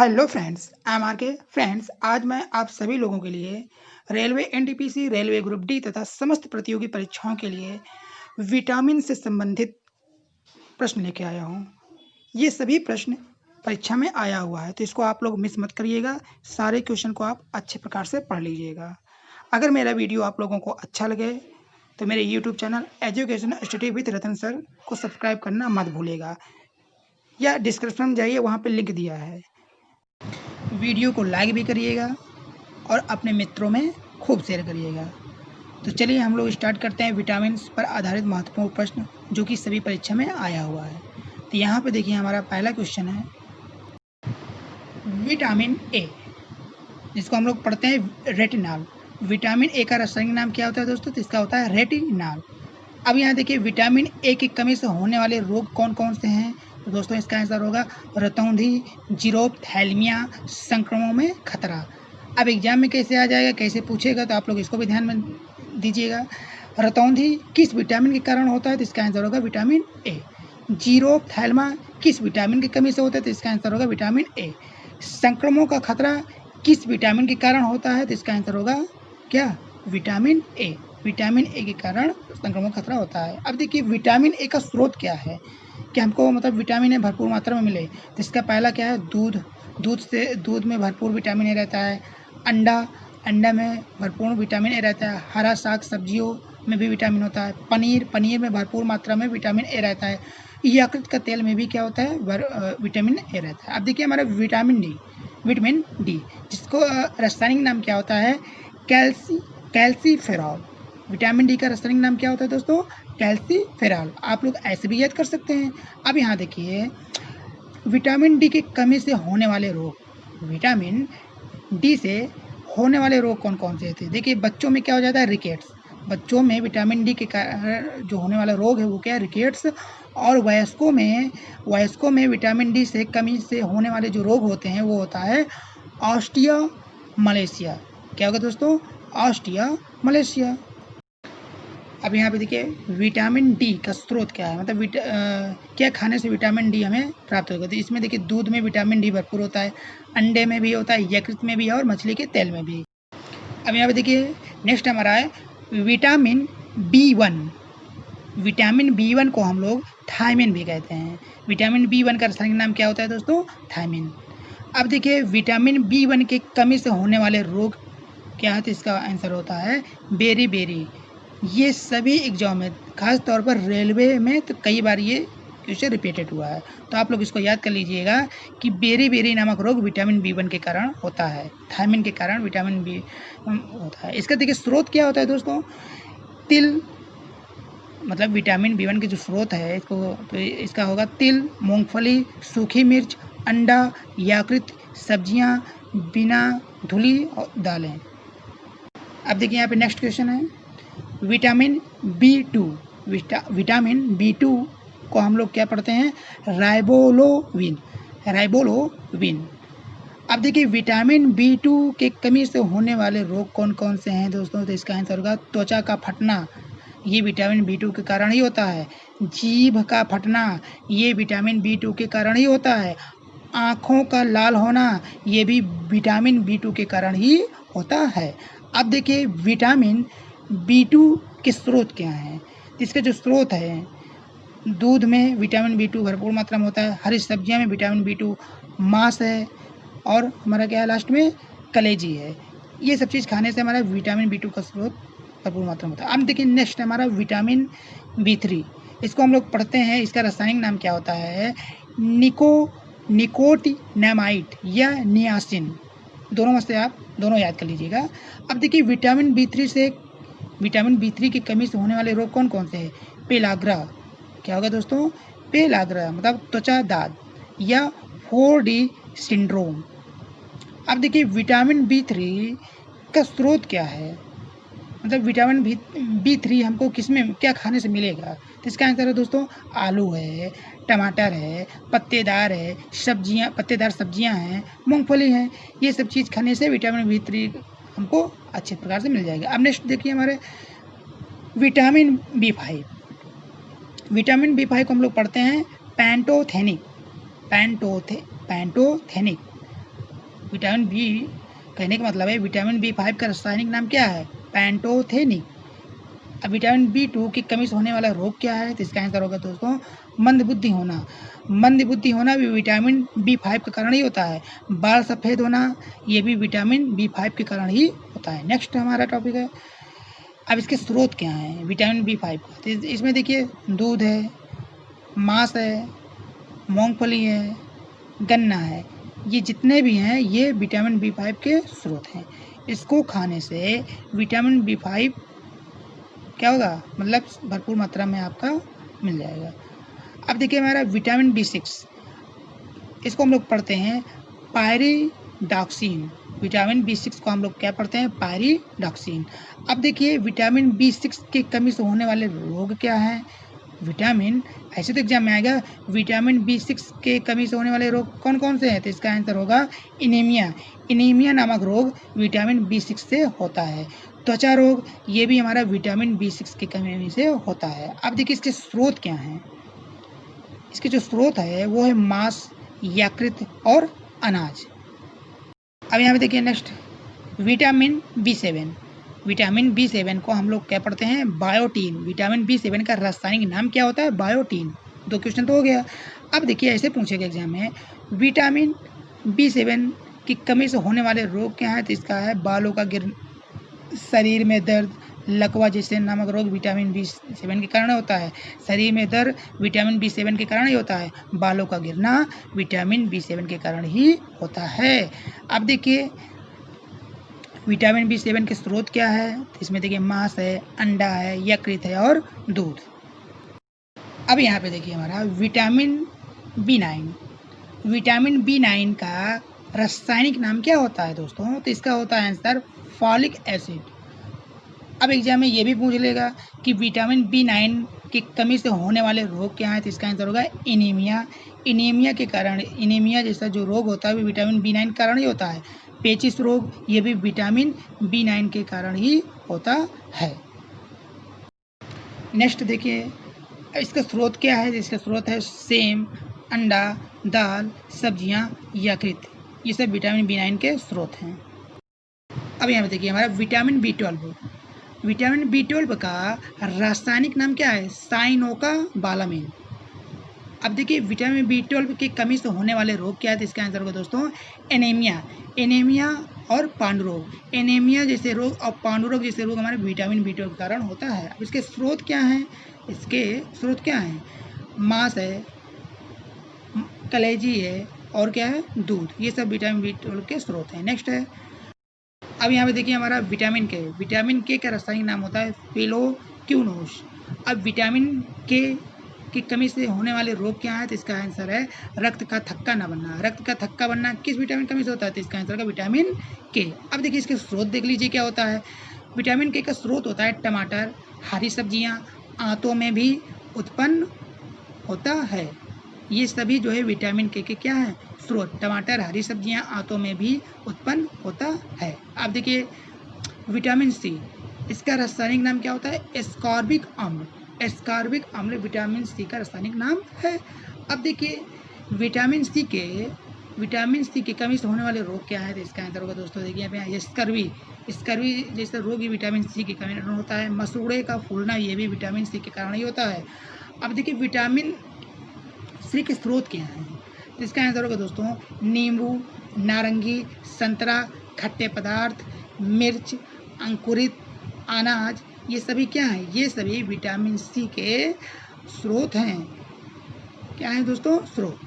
Hello friends, I am R K. Friends, आज मैं आप सभी लोगों के लिए railway NTPC, railway group D तथा समस्त प्रतियोगी परीक्षाओं के लिए विटामिन से संबंधित प्रश्न लेके आया हूँ। ये सभी प्रश्न परीक्षा में आया हुआ है, तो इसको आप लोग मिस मत करिएगा। सारे क्वेश्चन को आप अच्छे प्रकार से पढ़ लीजिएगा। अगर मेरा वीडियो आप लोगों को अच्छा लगे तो मेरे YouTube channel education study with Ratan sir को सब्सक्राइब करना मत भूलिएगा, या डिस्क्रिप्शन में जाइए, वहाँ पे लिंक दिया है। वीडियो को लाइक भी करिएगा और अपने मित्रों में खूब शेयर करिएगा। तो चलिए हम लोग स्टार्ट करते हैं विटामिन पर आधारित महत्वपूर्ण प्रश्न जो कि सभी परीक्षा में आया हुआ है। तो यहाँ पे देखिए, हमारा पहला क्वेश्चन है विटामिन ए, जिसको हम लोग पढ़ते हैं रेटिनॉल। विटामिन ए का रासायनिक नाम क्या होता है दोस्तों? तो इसका होता है रेटिनॉल। अब यहाँ देखिए, विटामिन ए की कमी से होने वाले रोग कौन कौन से हैं? तो दोस्तों इसका आंसर होगा रतौंधी, जीरोप्थैल्मिया, संक्रमणों में खतरा। अब एग्जाम में कैसे आ जाएगा, कैसे पूछेगा, तो आप लोग इसको भी ध्यान में दीजिएगा। रतौंधी किस विटामिन के कारण होता है? तो इसका आंसर होगा विटामिन ए। जीरोप्थैल्मा किस विटामिन की कमी से होता है? तो इसका आंसर होगा विटामिन ए। संक्रमणों का खतरा किस विटामिन के कारण होता है? तो इसका आंसर होगा क्या? Vitamin A. विटामिन ए के कारण संक्रमण खतरा होता है। अब देखिए, विटामिन ए का स्रोत क्या है कि हमको मतलब विटामिन ए भरपूर मात्रा में मिले? तो इसका पहला क्या है? दूध में भरपूर विटामिन ए रहता है। अंडा में भरपूर विटामिन ए रहता है। हरा साग सब्जियों में भी विटामिन होता है। पनीर में भरपूर मात्रा में विटामिन ए रहता है। यकृत का तेल में भी क्या होता है? विटामिन ए रहता है। अब देखिए, हमारा विटामिन डी जिसको रासायनिक नाम क्या होता है? कैल्सीफेरॉल। विटामिन डी का रासायनिक नाम क्या होता है दोस्तों? कैल्सीफेरॉल। आप लोग ऐसे भी याद कर सकते हैं। अब यहाँ देखिए, विटामिन डी की कमी से होने वाले रोग, विटामिन डी से होने वाले रोग कौन कौन से थे? देखिए, बच्चों में क्या हो जाता है? रिकेट्स। बच्चों में विटामिन डी के कारण जो होने वाला रोग है वो क्या है? रिकेट्स। और वयस्कों में विटामिन डी से कमी से होने वाले जो रोग होते हैं वो होता है ऑस्टियोमलेशिया। क्या होगा दोस्तों? ऑस्टियोमलेशिया। अब यहाँ पे देखिए, विटामिन डी का स्रोत क्या है, मतलब क्या खाने से विटामिन डी हमें प्राप्त होगा? तो इसमें देखिए, दूध में विटामिन डी भरपूर होता है, अंडे में भी होता है, यकृत में भी है और मछली के तेल में भी। अब यहाँ पे देखिए, नेक्स्ट हमारा है विटामिन B1। विटामिन B1 को हम लोग थायमिन भी कहते हैं। विटामिन B1 का रासायनिक नाम क्या होता है दोस्तों? थायमिन। अब देखिए, विटामिन B1 की कमी से होने वाले रोग क्या है? तो इसका आंसर होता है बेरी। ये सभी एग्जाम में, खास तौर पर रेलवे में, तो कई बार ये क्वेश्चन रिपीटेड हुआ है, तो आप लोग इसको याद कर लीजिएगा कि बेरी नामक रोग विटामिन B1 के कारण होता है। थायमिन के कारण विटामिन बी होता है। इसका देखिए स्रोत क्या होता है दोस्तों? तिल, मतलब विटामिन B1 के जो स्रोत है इसको, तो इसका होगा तिल, मूंगफली, सूखी मिर्च, अंडा, यकृत, सब्जियां, बिना धुली और दालें। अब देखिए, यहाँ पे नेक्स्ट क्वेश्चन है विटामिन B2। विटामिन B2 को हम लोग क्या पढ़ते हैं? राइबोलोविन। अब देखिए, विटामिन B2 के कमी से होने वाले रोग कौन कौन से हैं दोस्तों? तो इसका आंसर होगा त्वचा का फटना। ये विटामिन B2 के कारण ही होता है। जीभ का फटना, ये विटामिन B2 के कारण ही होता है। आँखों का लाल होना, ये भी विटामिन B2 के कारण ही होता है। अब देखिए, विटामिन B2 के स्रोत क्या हैं? इसके जो स्रोत है, दूध में विटामिन B2 भरपूर मात्रा में होता है। हरी सब्जियां में विटामिन B2, मांस है, और हमारा क्या है लास्ट में? कलेजी है। ये सब चीज़ खाने से हमारा विटामिन B2 का स्रोत भरपूर मात्रा में होता है। अब देखिए, नेक्स्ट हमारा विटामिन B3। इसको हम लोग पढ़ते हैं, इसका रासायनिक नाम क्या होता है? निकोटिनामाइड या नियासिन। दोनों में से आप दोनों याद कर लीजिएगा। अब देखिए, विटामिन B3 की कमी से होने वाले रोग कौन कौन से हैं? पेलाग्रा। क्या होगा दोस्तों? पेलाग्रा मतलब त्वचा दाद, या 4D सिंड्रोम। अब देखिए, विटामिन B3 का स्रोत क्या है? मतलब विटामिन B3 हमको किसमें, क्या खाने से मिलेगा? तो इसका आंसर है दोस्तों आलू है, टमाटर है, पत्तेदार सब्जियां हैं, मूंगफली है। ये सब चीज़ खाने से विटामिन B3 हमको अच्छे प्रकार से मिल जाएगा। अब नेक्स्ट देखिए, हमारे विटामिन B5। विटामिन B5 को हम लोग पढ़ते हैं पैंटोथेनिक। विटामिन बी, कहने का मतलब है विटामिन B5 का रासायनिक नाम क्या है? पैंटोथेनिक। अब विटामिन B2 की कमी से होने वाला रोग क्या है? तो इसका आंसर होगा दोस्तों मंदबुद्धि होना। मंदबुद्धि होना भी विटामिन B5 के कारण ही होता है। बाल सफ़ेद होना ये भी विटामिन B5 के कारण ही होता है। नेक्स्ट हमारा टॉपिक है, अब इसके स्रोत क्या हैं विटामिन B5 का? तो इसमें देखिए दूध है, मांस है, मूंगफली है, गन्ना है, ये जितने भी हैं ये विटामिन B5 के स्रोत हैं। इसको खाने से विटामिन B5 क्या होगा, मतलब भरपूर मात्रा में आपका मिल जाएगा। अब देखिए हमारा विटामिन B6, इसको हम लोग पढ़ते हैं पायरिडॉक्सिन। विटामिन B6 को हम लोग क्या पढ़ते हैं? पायरिडॉक्सिन। अब देखिए विटामिन B6 की कमी से होने वाले रोग क्या हैं? विटामिन, ऐसे तो एग्जाम में आएगा विटामिन B6 के कमी से होने वाले रोग कौन कौन से हैं? तो इसका आंसर होगा इनीमिया। इनीमिया नामक रोग विटामिन B6 से होता है। त्वचा रोग ये भी हमारा विटामिन B6 की कमी से होता है। अब देखिए इसके स्रोत क्या हैं? इसके जो स्रोत है वो है मांस, यकृत और अनाज। अब यहाँ पे देखिए next vitamin B7। Vitamin B7 को हम लोग क्या पढ़ते हैं? बायोटीन। विटामिन B7 का रासायनिक नाम क्या होता है? बायोटीन। 2 क्वेश्चन तो हो गया। अब देखिए ऐसे पूछेगा एग्जाम में विटामिन B7 की कमी से होने वाले रोग क्या है? तो इसका है बालों का गिर, शरीर में दर्द, लकवा जैसे नामक रोग विटामिन B7 के कारण होता है। शरीर में दर्द विटामिन B7 के कारण ही होता है। बालों का गिरना विटामिन B7 के कारण ही होता है। अब देखिए विटामिन B7 के स्रोत क्या है? तो इसमें देखिए मांस है, अंडा है, यकृत है और दूध। अब यहाँ पे देखिए हमारा विटामिन B9। विटामिन B9 का रासायनिक नाम क्या होता है दोस्तों? तो इसका होता है आंसर फॉलिक एसिड। अब एग्जाम में ये भी पूछ लेगा कि विटामिन B9 की कमी से होने वाले रोग क्या हैं? तो इसका आंसर होगा एनीमिया। एनीमिया के कारण, एनीमिया जैसा जो रोग होता है वो विटामिन B9 के कारण ही होता है। पेचिस रोग ये भी विटामिन B9 के कारण ही होता है। नेक्स्ट देखिए इसका स्रोत क्या है? इसका स्रोत है सेम, अंडा, दाल, सब्जियां, यकृत, ये सब विटामिन B9 के स्रोत हैं। अब यहाँ पे देखिए हमारा विटामिन B12। विटामिन B12 का रासायनिक नाम क्या है? साइनोकाबालामिन। अब देखिए विटामिन B12 की कमी से होने वाले रोग क्या है? तो इसका आंसर होगा दोस्तों एनीमिया। एनीमिया और पांडुरोग, एनीमिया जैसे रोग और पांडुरोग जैसे रोग हमारे विटामिन B12 के कारण होता है। अब इसके स्रोत क्या हैं? इसके स्रोत क्या हैं? मांस है, कलेजी है और क्या है? दूध, ये सब विटामिन B12 के स्रोत हैं। नेक्स्ट है, अब यहाँ पे देखिए हमारा विटामिन के। विटामिन के का रासायनिक नाम होता है फिलोक्यूनोस। अब विटामिन के की कमी से होने वाले रोग क्या है? तो इसका आंसर है रक्त का थक्का न बनना। रक्त का थक्का बनना किस विटामिन कमी से होता है? तो इसका आंसर है विटामिन के। अब देखिए इसके स्रोत देख लीजिए क्या होता है। विटामिन के का स्रोत होता है टमाटर, हरी सब्जियां, आंतों में भी उत्पन्न होता है। ये सभी जो है विटामिन के क्या है? स्रोत। टमाटर, हरी सब्जियां, आंतों में भी उत्पन्न होता है। अब देखिए विटामिन सी, इसका रासायनिक नाम क्या होता है? एस्कॉर्बिक अम्ल। एस्कॉर्बिक अम्ल विटामिन सी का रासायनिक नाम है। अब देखिए विटामिन सी की कमी से होने वाले रोग क्या है? तो इसका आंसर होगा दोस्तों देखिए यहाँ पे स्कर्वी। स्कर्वी जैसा रोग विटामिन सी के कारण होता है। मसूड़े का फूलना ये भी विटामिन सी के कारण ही होता है। अब देखिए विटामिन सी के स्रोत क्या हैं? तो इसका आंसर होगा दोस्तों नींबू, नारंगी, संतरा, खट्टे पदार्थ, मिर्च, अंकुरित अनाज, ये सभी क्या हैं? ये सभी विटामिन सी के स्रोत हैं। क्या है दोस्तों? स्रोत।